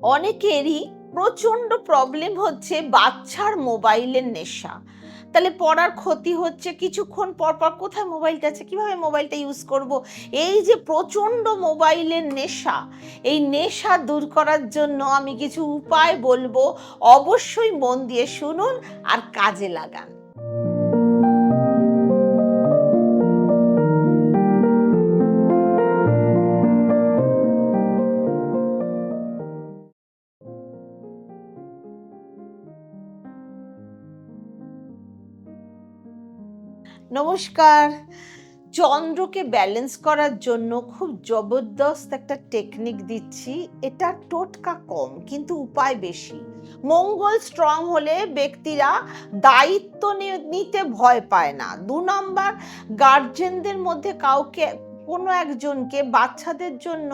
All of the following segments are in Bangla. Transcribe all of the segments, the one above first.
অনেকেরই প্রচন্ড প্রবলেম হচ্ছে বাচ্চার মোবাইলের নেশা। তাহলে পড়ার ক্ষতি হচ্ছে, কিছুক্ষণ পর পর কোথায় মোবাইলটা আছে, কিভাবে মোবাইলটা ইউজ করব। এই যে প্রচন্ড মোবাইলের নেশা, এই নেশা দূর করার জন্য আমি কিছু উপায় বলবো, অবশ্যই মন দিয়ে শুনুন আর কাজে লাগান। নমস্কার। চন্দ্রকে ব্যালেন্স করার জন্য খুব জবরদস্ত একটা টেকনিক দিচ্ছি। এটা টোটকা কম কিন্তু উপায় বেশি। মঙ্গল স্ট্রং হলে ব্যক্তিরা দায়িত্ব নিতে ভয় পায় না। ২ নাম্বার, গার্জেনদের মধ্যে কাউকে, কোনো একজনকে বাচ্চাদের জন্য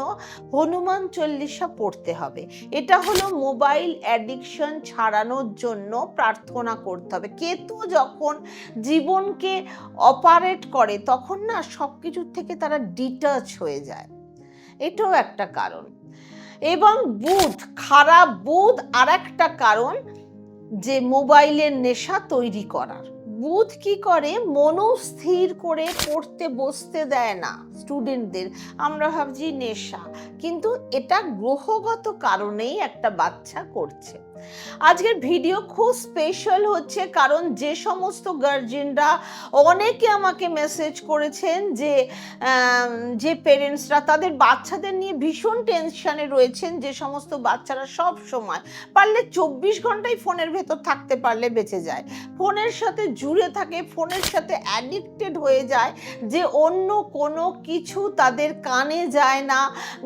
হনুমান চল্লিশা পড়তে হবে। এটা হলো মোবাইল অ্যাডিকশন ছাড়ানোর জন্য প্রার্থনা করতে হবে। কেতু যখন জীবনকে অপারেট করে তখন না সবকিছুর থেকে তারা ডিটাচ হয়ে যায়, এটাও একটা কারণ। এবং বুধ, খারাপ বুধ আর একটা কারণ যে মোবাইলের নেশা তৈরি করার। বুধ কি করে, মনস্থির করে পড়তে বসতে দেয় না স্টুডেন্টদের। আমরা ভাবছি নেশা, কিন্তু এটা গ্রহগত কারণেই একটা বাচ্চা করছে। আজকের ভিডিও খুব স্পেশাল হচ্ছে কারণ যে সমস্ত গার্জেনরা, অনেকে আমাকে মেসেজ করেছেন যে পেরেন্টসরা তাদের বাচ্চাদের নিয়ে ভীষণ টেনশনে রয়েছেন, যে সমস্ত বাচ্চারা সব সময় পারলে ২৪ ঘন্টাই ফোনের ভেতর থাকতে পারলে বেঁচে যায়, ফোনের সাথে জুড়ে থাকে, ফোনের সাথে অ্যাডিক্টেড হয়ে যায়, যে অন্য কোনো কিছু তাদের কানে যায় না।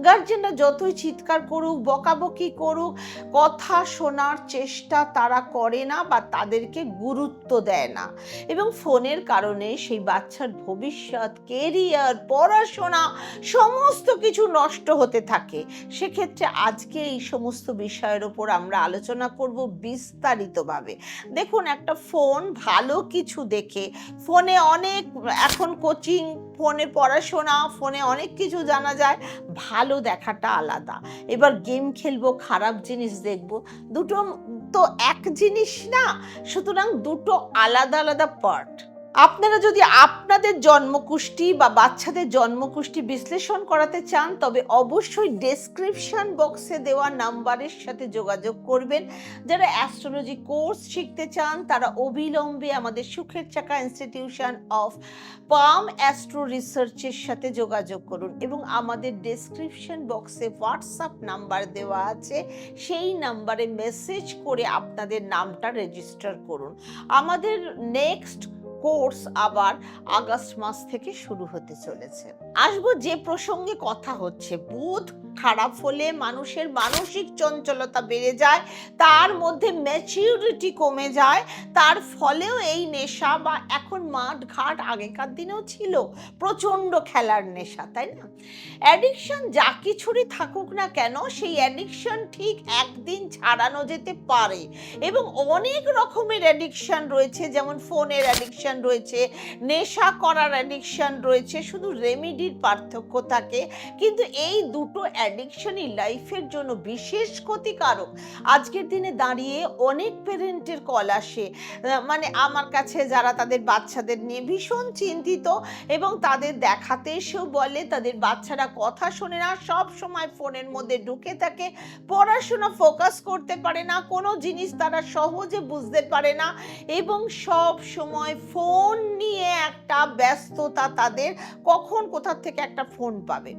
গার্জেনরা যতই চিৎকার করুক, বকাবকি করুক, কথা শোনার চেষ্টা তারা করে না বা তাদেরকে গুরুত্ব দেয় না, এবং ফোনের কারণে সেই বাচ্চার ভবিষ্যৎ, কেরিয়ার, পড়াশোনা সমস্ত কিছু নষ্ট হতে থাকে। সেক্ষেত্রে আজকে এই সমস্ত বিষয়ের উপর আমরা আলোচনা করব বিস্তারিতভাবে। দেখুন, একটা ফোন ভালো কিছু দেখে, ফোনে অনেক এখন কোচিং, ফোনে পড়াশোনা, ফোনে অনেক কিছু জানা যায়, ভালো দেখাটা আলাদা। এবার গেম খেলবো, খারাপ জিনিস দেখবো, দুটো তো এক জিনিস না, সুতরাং দুটো আলাদা আলাদা পার্ট। আপনারা যদি আপনাদের জন্মকুষ্টি বা বাচ্চাদের জন্মকুষ্টি বিশ্লেষণ করাতে চান তবে অবশ্যই ডেসক্রিপশন বক্সে দেওয়া নাম্বারের সাথে যোগাযোগ করবেন। যারা অ্যাস্ট্রোলজি কোর্স শিখতে চান তারা অবিলম্বে আমাদের সুখের চাকা ইনস্টিটিউশন অফ পাম অ্যাস্ট্রো রিসার্চের সাথে যোগাযোগ করুন, এবং আমাদের ডেসক্রিপশন বক্সে হোয়াটসঅ্যাপ নাম্বার দেওয়া আছে, সেই নাম্বারে মেসেজ করে আপনাদের নামটা রেজিস্টার করুন। আমাদের নেক্সট কোর্স আবার আগস্ট মাস থেকে শুরু হতে চলেছে। আসবো যে প্রসঙ্গে কথা হচ্ছে, বুধ খারাপ হলে মানুষের মানসিক চঞ্চলতা বেড়ে যায়, তার মধ্যে ম্যাচিউরিটি কমে যায়, তার ফলেও এই নেশা, বা এখন মাঠ ঘাট আগেকার দিনেও ছিল প্রচণ্ড খেলার নেশা, তাই না? অ্যাডিকশন যা কিছুরই থাকুক না কেন, সেই অ্যাডিকশন ঠিক একদিন ছাড়ানো যেতে পারে, এবং অনেক রকমের অ্যাডিকশন রয়েছে, যেমন ফোনের অ্যাডিকশন রয়েছে, নেশা করার অ্যাডিকশন রয়েছে, শুধু রেমিডির পার্থক্য থাকে। কিন্তু এই দুটো অ্যাডিকশনই লাইফের জন্য বিশেষ ক্ষতিকারক। আজকের দিনে দাঁড়িয়ে অনেক প্যারেন্টের কল আসে, মানে আমার কাছে, যারা তাদের বাচ্চাদের নিয়ে ভীষণ চিন্তিত, এবং তাদের দেখাতে এসেও বলে তাদের বাচ্চারা কথা শোনে না, সব সময় ফোনের মধ্যে ঢুকে থাকে, পড়াশোনা ফোকাস করতে পারে না, কোনো জিনিস তারা সহজে বুঝতে পারে না, এবং সব সময় ফোন নিয়ে একটা ব্যস্ততা তাদের, কখন কোথা থেকে একটা ফোন পাবে,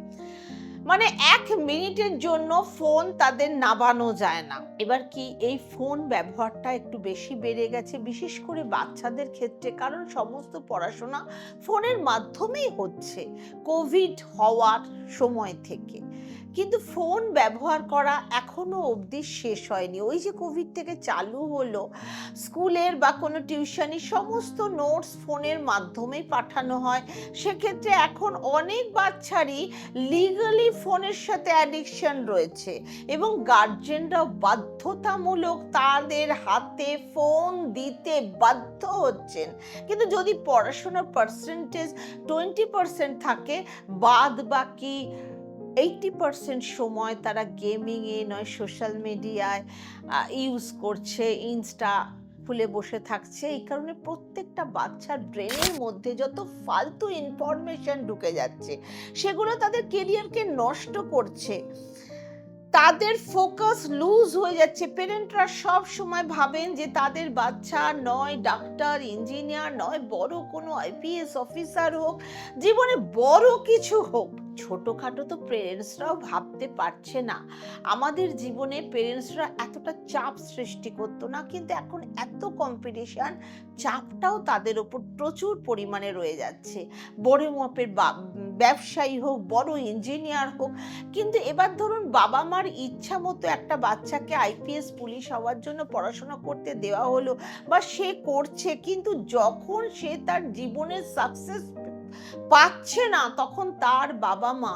মানে ১ মিনিটের জন্য ফোন তাদের নামানো যায় না। এবার কি, এই ফোন ব্যবহারটা একটু বেশি বেড়ে গেছে, বিশেষ করে বাচ্চাদের ক্ষেত্রে, কারণ সমস্ত পড়াশোনা ফোনের মাধ্যমেই হচ্ছে কোভিড হওয়ার সময় থেকে। কিন্তু ফোন ব্যবহার করা এখনো অবধি শেষ হয়নি। ওই যে কোভিড থেকে চালু হলো, স্কুলের বা কোনো টিউশনি সমস্ত নোটস ফোনের মাধ্যমেই পাঠানো হয়। সেক্ষেত্রে এখন অনেক বাচ্চারই লিগালি ফোনের সাথে অ্যাডিকশন রয়েছে, এবং গার্জেনরা বাধ্যতামূলক তাদের হাতে ফোন দিতে বাধ্য হচ্ছেন। কিন্তু যদি পড়াশোনার পার্সেন্টেজ 20% থাকে, বাদ বাকি 80% সময় তারা গেমিংয়ে নয় সোশ্যাল মিডিয়ায় ইউজ করছে, ইনস্টা খুলে বসে থাকছে। এই কারণে প্রত্যেকটা বাচ্চার ব্রেনের মধ্যে যত ফালতু ইনফরমেশন ঢুকে যাচ্ছে, সেগুলো তাদের কেরিয়ারকে নষ্ট করছে। তাদের ফোকাস লুজ হয়ে যাচ্ছে। পেরেন্টরা সব সময় ভাবেন যে তাদের বাচ্চা নয় ডাক্তার, ইঞ্জিনিয়ার, নয় বড় কোনো আইপিএস অফিসার হোক, জীবনে বড় কিছু হোক। ছোটখাটো তো পেরেন্টসরাও ভাবতে পারছে না। আমাদের জীবনে পেরেন্টসরা এতটা চাপ সৃষ্টি করতো না, কিন্তু এখন এত কম্পিটিশন, চাপটাও তাদের ওপর প্রচুর পরিমাণে রয়ে যাচ্ছে। বড় মাপের ব্যবসায়ী হোক, বড় ইঞ্জিনিয়ার হোক, কিন্তু এবার ধরুন বাবা মার ইচ্ছা মতো একটা বাচ্চাকে আইপিএস পুলিশ হওয়ার জন্য পড়াশোনা করতে দেওয়া হলো বা সে করছে, কিন্তু যখন সে তার জীবনের সাকসেস পাচ্ছে না, তখন তার বাবা মা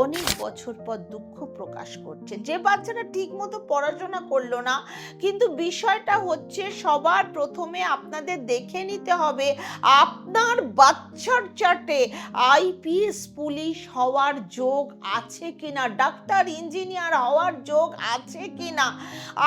অনেক বছর পর দুঃখ প্রকাশ করছে যে বাচ্চাটা ঠিক মতো পড়াশোনা করলো না। কিন্তু বিষয়টা হচ্ছে সবার প্রথমে আপনাদের দেখে নিতে হবে আপনার বাচ্চার চার্টে আইপিএস পুলিশ হওয়ার যোগ আছে কিনা, ডাক্তার ইঞ্জিনিয়ার হওয়ার যোগ আছে কিনা।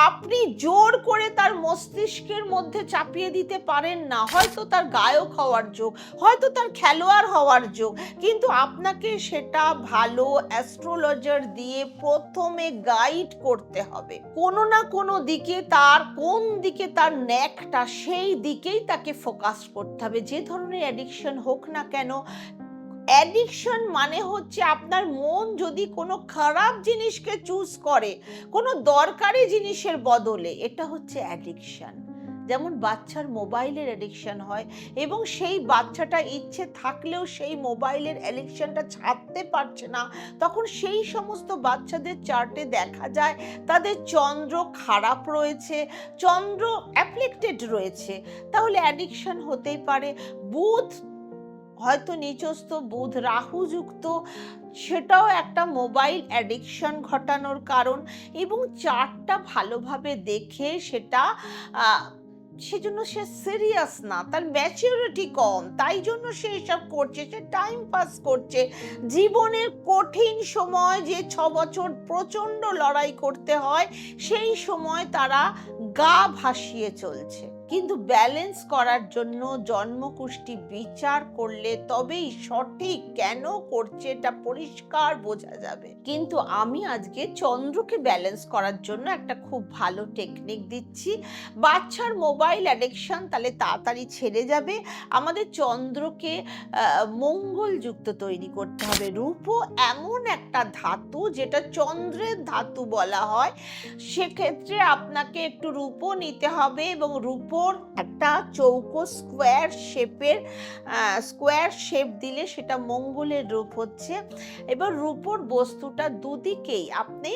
আপনি জোর করে তার মস্তিষ্কের মধ্যে চাপিয়ে দিতে পারেন না। হয়তো তার গায়ক হওয়ার যোগ, হয়তো তার খেলোয়াড় হওয়ার যোগ, কিন্তু আপনাকে সেটা ভালো অ্যাস্ট্রোলজার দিয়ে প্রথমে গাইড করতে হবে। কোনো না কোনো দিকে তার কোন দিকে তার ন্যাকটা, সেই দিকেই তাকে ফোকাস করতে হবে। যে ধরনের অ্যাডিকশন হোক না কেন, অ্যাডিকশন মানে হচ্ছে আপনার মন যদি কোনো খারাপ জিনিসকে চুজ করে কোনো দরকারি জিনিসের বদলে, এটা হচ্ছে অ্যাডিকশন। যেমন বাচ্চার মোবাইলের অ্যাডিকশন হয় এবং সেই বাচ্চাটা ইচ্ছে থাকলেও সেই মোবাইলের অ্যাডিকশনটা ছাড়তে পারছে না, তখন সেই সমস্ত বাচ্চাদের চার্টে দেখা যায় তাদের চন্দ্র খারাপ রয়েছে, চন্দ্র অ্যাফ্লিক্টেড রয়েছে, তাহলে অ্যাডিকশন হতেই পারে। বুধ হয়তো নিচস্থ, বুধ রাহু যুক্ত, সেটাও একটা মোবাইল অ্যাডিকশন ঘটানোর কারণ। এবং চার্টটা ভালোভাবে দেখে সেটা সেজন্য সে সিরিয়াস না, তার ম্যাচুরিটি কম, তাই জন্য সে এসব করছে, সে টাইম পাস করছে। জীবনের কঠিন সময় যে 6 বছর প্রচণ্ড লড়াই করতে হয়, সেই সময় তারা গা ভাসিয়ে চলছে। কিন্তু ব্যালেন্স করার জন্য জন্মকুষ্টি বিচার করলে তবেই সঠিক কেন করছে এটা পরিষ্কার বোঝা যাবে। কিন্তু আমি আজকে চন্দ্রকে ব্যালেন্স করার জন্য একটা খুব ভালো টেকনিক দিচ্ছি। বাচ্চার মোবাইল অ্যাডিকশন তাহলে তাড়াতাড়ি ছেড়ে যাবে। আমাদের চন্দ্রকে মঙ্গলযুক্ত তৈরি করতে হবে। রূপো এমন একটা ধাতু যেটা চন্দ্রের ধাতু বলা হয়, সেক্ষেত্রে আপনাকে একটু রূপো নিতে হবে এবং রূপোর একটা চৌকো স্কোয়ার শেপ দিলে সেটা মঙ্গলের রূপ হচ্ছে। এবার রূপোর বস্তুটা দুদিকেই আপনি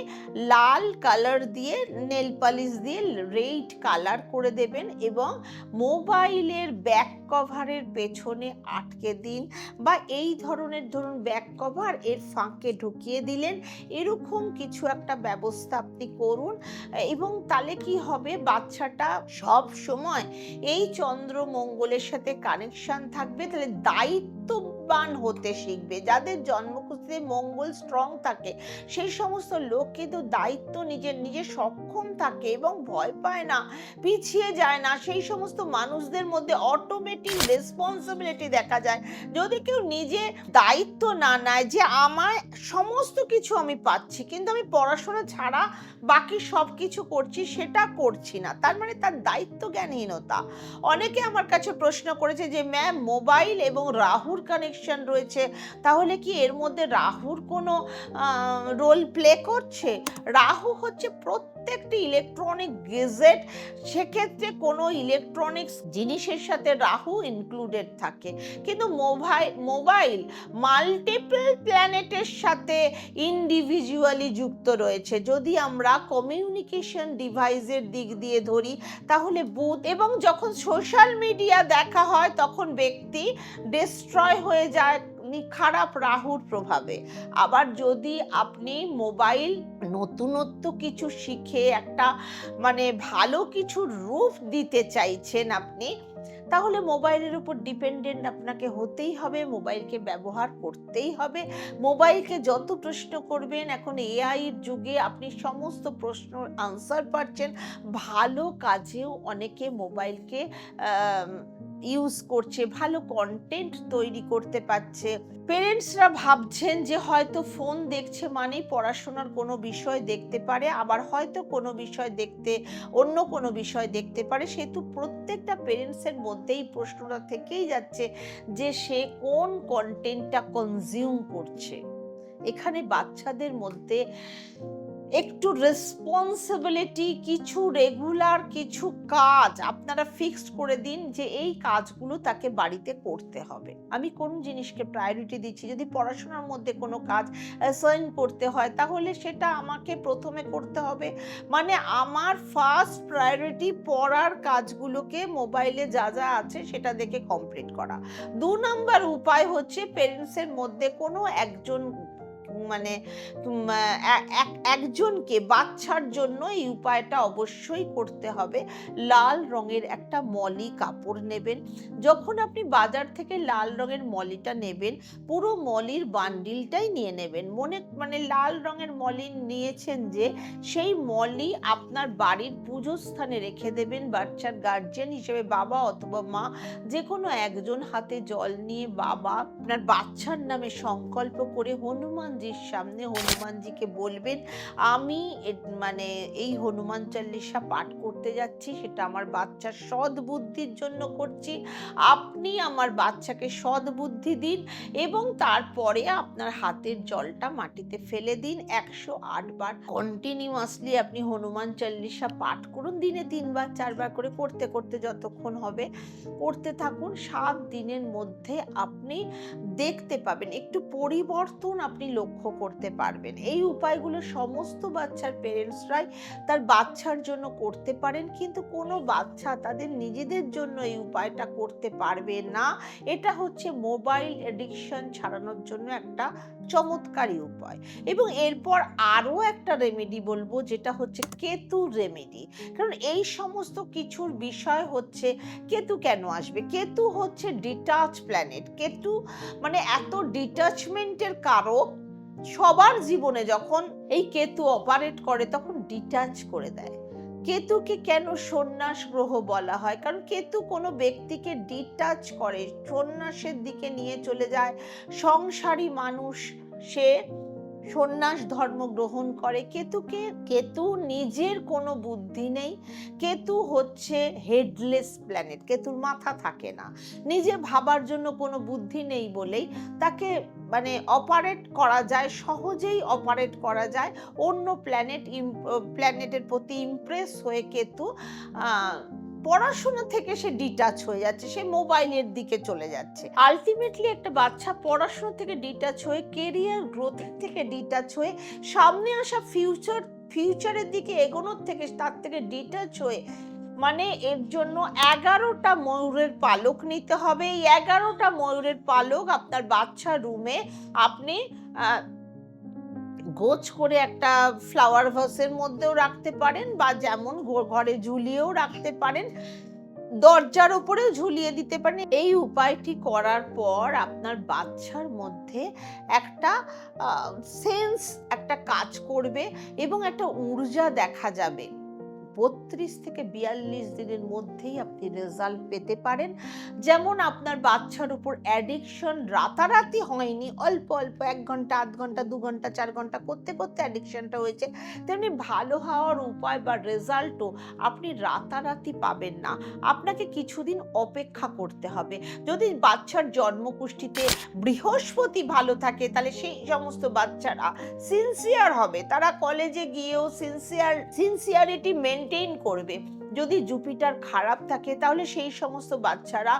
লাল কালার দিয়ে, নেল পালিশ দিয়ে রেড কালার করে দেবেন এবং মোবাইলের ব্যাক কভারের পেছনে আটকে দিন, বা এই ধরনের ধরুন ব্যাক কভার এর ফাঁকে ঢুকিয়ে দিলেন, এরকম কিছু একটা ব্যবস্থা আপনি করুন। এবং তাহলে কি হবে, বাচ্চাটা সব সময় এই চন্দ্র মঙ্গলের সাথে কানেকশন থাকবে, তাহলে দায়িত্ববান হতে শিখবে। যাদের জন্মকুষ্ঠিতে মঙ্গল স্ট্রং থাকে সেই সমস্ত লোক কিন্তু দায়িত্ব নিজে সক্ষম থাকে এবং ভয় পায় না, পিছিয়ে যায় না। সেই সমস্ত মানুষদের মধ্যে অটোমেটিক রেসপন্সিবিলিটি দেখা যায়। যদি কেউ নিজে দায়িত্ব না নেয় যে আমার সমস্ত কিছু আমি পাচ্ছি কিন্তু আমি পড়াশোনা ছাড়া বাকি সব কিছু করছি, সেটা করছি না, তার মানে তার দায়িত্ব জ্ঞানহীনতা। অনেকে আমার কাছে প্রশ্ন করেছে যে ম্যাম মোবাইল এবং রাহুর কানেকশন রয়েছে, তাহলে কি এর মধ্যে রাহুর কোনো রোল প্লে করছে? রাহু হচ্ছে প্রত্যেকটি ইলেকট্রনিক গেজেট, সেক্ষেত্রে কোনো ইলেকট্রনিক্স জিনিসের সাথে রাহু ইনক্লুডেড থাকে। কিন্তু মোবাইল মাল্টিপল প্ল্যানেটের সাথে ইন্ডিভিজুয়ালি যুক্ত রয়েছে। যদি আমরা কমিউনিকেশন ডিভাইসের দিক দিয়ে ধরি তাহলে বুধ, এবং যখন সোশ্যাল মিডিয়া দেখা হয় তখন ব্যক্তি ডিস্ট্রয় হয়ে যায় খারাপ রাহুর প্রভাবে। আবার যদি আপনি মোবাইল নতুনত্ব কিছু শিখে একটা মানে ভালো কিছু রূপ দিতে চাইছেন আপনি, তাহলে মোবাইলের উপর ডিপেন্ডেন্ট আপনাকে হতেই হবে, মোবাইলকে ব্যবহার করতেই হবে। মোবাইলকে যত প্রশ্ন করবেন, এখন এআইয়ের যুগে আপনি সমস্ত প্রশ্নের আনসার পাচ্ছেন। ভালো কাজেও অনেকে মোবাইলকে ইউজ করছে, ভালো কন্টেন্ট তৈরি করতে পারছে। পেরেন্টসরা ভাবছেন যে হয়তো ফোন দেখছে মানেই পড়াশোনার কোনো বিষয় দেখতে পারে, আবার হয়তো কোনো বিষয় দেখতে অন্য কোনো বিষয় দেখতে পারে। সেহেতু প্রত্যেকটা পেরেন্টসের মধ্যেই প্রশ্নটা থেকেই যাচ্ছে যে সে কোন কন্টেন্টটা কনজিউম করছে। এখানে বাচ্চাদের মধ্যে একটু রেসপন্সিবিলিটি, কিছু রেগুলার কিছু কাজ আপনারা ফিক্সড করে দিন যে এই কাজগুলো তাকে বাড়িতে করতে হবে। আমি কোন জিনিসকে প্রায়োরিটি দিচ্ছি, যদি পড়াশোনার মধ্যে কোনো কাজ অ্যাসাইন করতে হয় তাহলে সেটা আমাকে প্রথমে করতে হবে। মানে আমার ফার্স্ট প্রায়োরিটি পড়ার কাজগুলোকে মোবাইলে যা যা আছে সেটা দেখে কমপ্লিট করা। 2 নাম্বার উপায় হচ্ছে পেরেন্টসের মধ্যে কোনো একজন মানে একজনকে, বাচ্চার জন্য এই উপায়টা অবশ্যই করতে হবে। লাল রঙের একটা মলি কাপড় নেবেন। যখন আপনি বাজার থেকে লাল রঙের মলিটা নেবেন, পুরো মলির বান্ডিলটাই নিয়ে নেবেন। মানে লাল রঙের মলি নিয়েছেন যে, সেই মলি আপনার বাড়ির পুজো স্থানে রেখে দেবেন। বাচ্চার গার্জিয়ান হিসেবে বাবা অথবা মা যে কোনো একজন হাতে জল নিয়ে বাবা আপনার বাচ্চার নামে সংকল্প করে হনুমানজির সামনে হনুমানজিকে বলবেন, আমি মানে এই হনুমান চল্লিশা পাঠ করতে যাচ্ছি, সেটা আমার বাচ্চার সৎ বুদ্ধির জন্য করছি। আপনি আমার বাচ্চাকে সৎ বুদ্ধি দিন এবং তারপরে আপনার হাতের জলটা মাটিতে ফেলে দিন। 108 বার কন্টিনিউয়াসলি আপনি হনুমান চল্লিশা পাঠ করুন। দিনে 3 বার 4 বার করে করতে করতে যতক্ষণ হবে করতে থাকুন। 7 দিনের মধ্যে আপনি দেখতে পাবেন একটু পরিবর্তন আপনি লক্ষ্য করতে পারবেন। এই উপায়গুলো সমস্ত বাচ্চার পেরেন্টসরাই তার বাচ্চার জন্য করতে পারেন, কিন্তু কোনো বাচ্চা তাদের নিজেদের জন্য এই উপায়টা করতে পারবে না। এটা হচ্ছে মোবাইল এডিকশন ছাড়ানোর জন্য একটা চমৎকারী উপায়। এবং এরপর আরো একটা রেমেডি বলবো, যেটা হচ্ছে কেতু রেমেডি। কারণ এই সমস্ত কিছুর বিষয় হচ্ছে কেতু কেন আসবে। কেতু হচ্ছে ডিটাচ প্ল্যানেট। কেতু মানে এত ডিটাচমেন্টের কারক। সবার জীবনে যখন এই কেতু অপারেট করে তখন ডিটাচ করে দেয়। কেতুকে কেন সন্ন্যাস গ্রহ বলা হয়? কারণ কেতু কোনো ব্যক্তিকে ডিটাচ করে, সন্ন্যাসের দিকে নিয়ে চলে যায়। সংসারী মানুষ সে সন্ন্যাস ধর্ম গ্রহণ করে। কেতু নিজের কোনো বুদ্ধি নেই। কেতু হচ্ছে হেডলেস প্ল্যানেট, কেতুর মাথা থাকে না। নিজে ভাবার জন্য কোনো বুদ্ধি নেই বলেই তাকে মানে অপারেট করা যায়, সহজেই অপারেট করা যায়। অন্য প্ল্যানেটের প্রতি ইমপ্রেস হয়ে কেতু পড়াশোনা থেকে সে ডিটাচ হয়ে যাচ্ছে, সে মোবাইলের দিকে চলে যাচ্ছে। আলটিমেটলি একটা বাচ্চা পড়াশোনা থেকে ডিটাচ হয়ে, কেরিয়ার গ্রোথ থেকে ডিটাচ হয়ে, সামনে আসা ফিউচারের দিকে এগোনোর থেকে তার থেকে ডিটাচ হয়ে, মানে এর জন্য 11টা ময়ূরের পালক নিতে হবে। এই 11টা ময়ূরের পালক আপনার বাচ্চার রুমে আপনি গোছ করে একটা ফ্লাওয়ার ভাসের মধ্যেও রাখতে পারেন, বা যেমন ঘরে ঝুলিয়েও রাখতে পারেন, দরজার উপরেও ঝুলিয়ে দিতে পারেন। এই উপায়টি করার পর আপনার বাচ্চার মধ্যে একটা সেন্স একটা কাজ করবে এবং একটা ঊর্জা দেখা যাবে। 32 থেকে 42 দিনের মধ্যেই আপনি রেজাল্ট পেতে পারেন। যেমন আপনার বাচ্চার উপর অ্যাডিকশন রাতারাতি হয়নি, অল্প অল্প 1 ঘন্টা 8 ঘন্টা 2 ঘন্টা 4 ঘন্টা করতে করতে অ্যাডিকশনটা হয়েছে, তেমনি ভালো হওয়ার উপায় বা রেজাল্টও আপনি রাতারাতি পাবেন না। আপনাকে কিছুদিন অপেক্ষা করতে হবে। যদি বাচ্চার জন্মকুষ্ঠিতে বৃহস্পতি ভালো থাকে তাহলে সেই সমস্ত বাচ্চারা সিনসিয়ার হবে, তারা কলেজে গিয়েও সিনসিয়ারিটি মেনটেন করবে। যদি জুপিটার খারাপ থাকে তাহলে সেই সমস্ত বাচ্চারা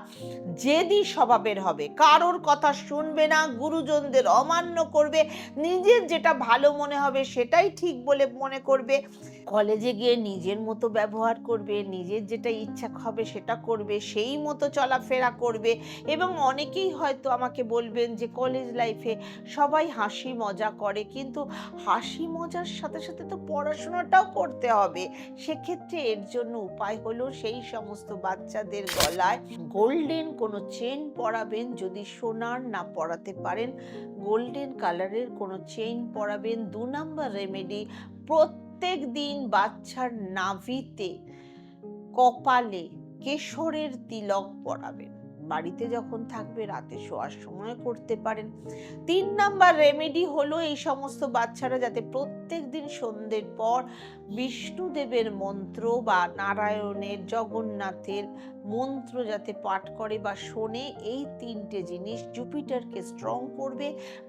জেদি স্বভাবের হবে, কারোর কথা শুনবে না, গুরুজনদের অমান্য করবে, নিজের যেটা ভালো মনে হবে সেটাই ঠিক বলে মনে করবে, কলেজে গিয়ে নিজের মতো ব্যবহার করবে, নিজের যেটা ইচ্ছা হবে সেটা করবে, সেই মতো চলাফেরা করবে। এবং অনেকেই হয়তো আমাকে বলবেন যে কলেজ লাইফে সবাই হাসি মজা করে, কিন্তু হাসি মজার সাথে সাথে তো পড়াশোনাটাও করতে হবে। সেক্ষেত্রে এর জন্য উপায় হলো সেই সমস্ত বাচ্চাদের গলায় গোল্ডেন কোনো চেন পরাবেন। যদি সোনার না পরাতে পারেন, গোল্ডেন কালারের কোনো চেইন পরাবেন। 2 নাম্বার রেমেডি, প্রত্যেক দিন বাচ্চার নাভিতে, কপালে কেশরের তিলক পরাবেন। বাড়িতে যখন থাকবে রাতে শোয়ার সময় করতে পারেন। 3 নাম্বার রেমেডি হলো এই সমস্ত বাচ্চারা যাতে প্রত্যেক দিন সন্ধ্যের পর বিষ্ণুদেবের মন্ত্র বা নারায়ণের, জগন্নাথের মন্ত্র যাতে পাঠ করে বা শোনে। এই 3টে জিনিস জুপিটারকে স্ট্রং করবে।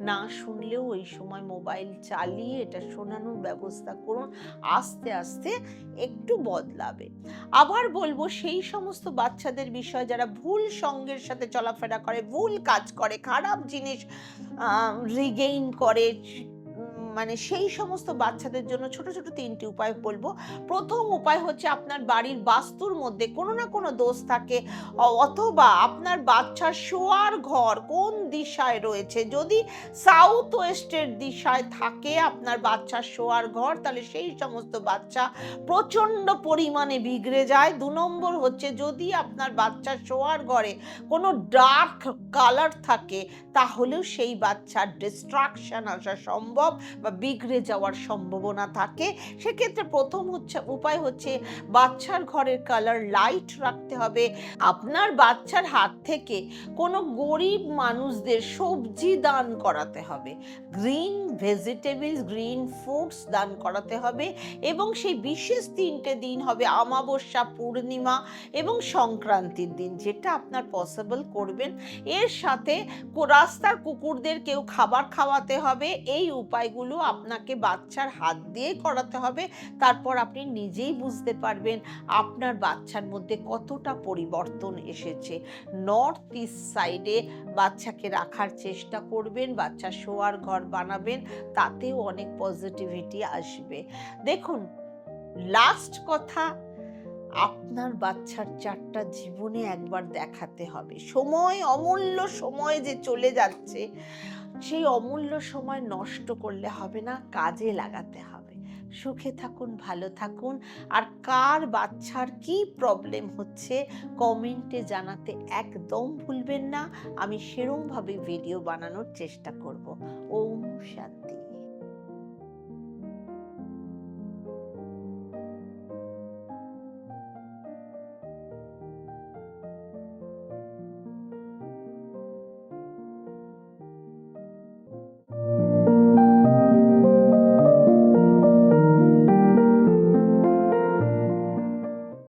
না শুনলেও ওই সময় মোবাইল চালিয়ে এটা শোনানোর ব্যবস্থা করুন। আস্তে আস্তে একটু বদলাবে। আবার বলবো, সেই সমস্ত বাচ্চাদের বিষয় যারা ভুল সঙ্গের সাথে চলাফেরা করে, ভুল কাজ করে, খারাপ জিনিস রিগেইন করে, মানে সেই সমস্ত বাচ্চাদের জন্য ছোট ছোট 3টি উপায় বলবো। প্রথম উপায় হচ্ছে, আপনার বাড়ির বাস্তুর মধ্যে কোনো না কোনো দোষ থাকে, অথবা আপনার বাচ্চার শোয়ার ঘর কোন দিশায় রয়েছে। যদি সাউথ ওয়েস্টের দিশায় থাকে আপনার বাচ্চার শোয়ার ঘর, তাহলে সেই সমস্ত বাচ্চা প্রচণ্ড পরিমাণে বিগড়ে যায়। 2 নম্বর হচ্ছে, যদি আপনার বাচ্চার শোয়ার ঘরে কোনো ডার্ক কালার থাকে, তাহলেও সেই বাচ্চার ডিস্ট্রাকশন আসা সম্ভব বা বিগড়ে যাওয়ার সম্ভাবনা থাকে। সেক্ষেত্রে প্রথম উপায় হচ্ছে, বাচ্চার ঘরের কালার লাইট রাখতে হবে। আপনার বাচ্চার হাত থেকে কোনো গরিব মানুষদের সবজি দান করাতে হবে, গ্রিন ভেজিটেবলস, গ্রিন ফ্রুটস দান করাতে হবে। এবং সেই বিশেষ 3টে দিন হবে অমাবস্যা, পূর্ণিমা এবং সংক্রান্তির দিন, যেটা আপনার পসিবল করবেন। এর সাথে রাস্তার কুকুরদের কেউ খাবার খাওয়াতে হবে। এই উপায়গুলো আপনাকে বাচ্চার হাত দিয়ে করাতে হবে। তারপর আপনি নিজেই বুঝতে পারবেন আপনার বাচ্চার মধ্যে কতটা পরিবর্তন এসেছে। নর্থ ইস্ট সাইডে বাচ্চাকে রাখার চেষ্টা করবেন, বাচ্চা শোয়ার ঘর বানাবেন, তাতেও অনেক পজিটিভিটি আসবে। দেখুন, লাস্ট কথা, আপনার বাচ্চার 4টা জীবনে একবার দেখাতে হবে। সময়, অমূল্য সময় যে চলে যাচ্ছে, সেই অমূল্য সময় নষ্ট করলে হবে না, কাজে লাগাতে হবে। সুখে থাকুন, ভালো থাকুন। আর কার বাচ্চার কি প্রবলেম হচ্ছে কমেন্টে জানাতে একদম ভুলবেন না। আমি সেরকমভাবে ভিডিও বানানোর চেষ্টা করব। ওম শান্তি।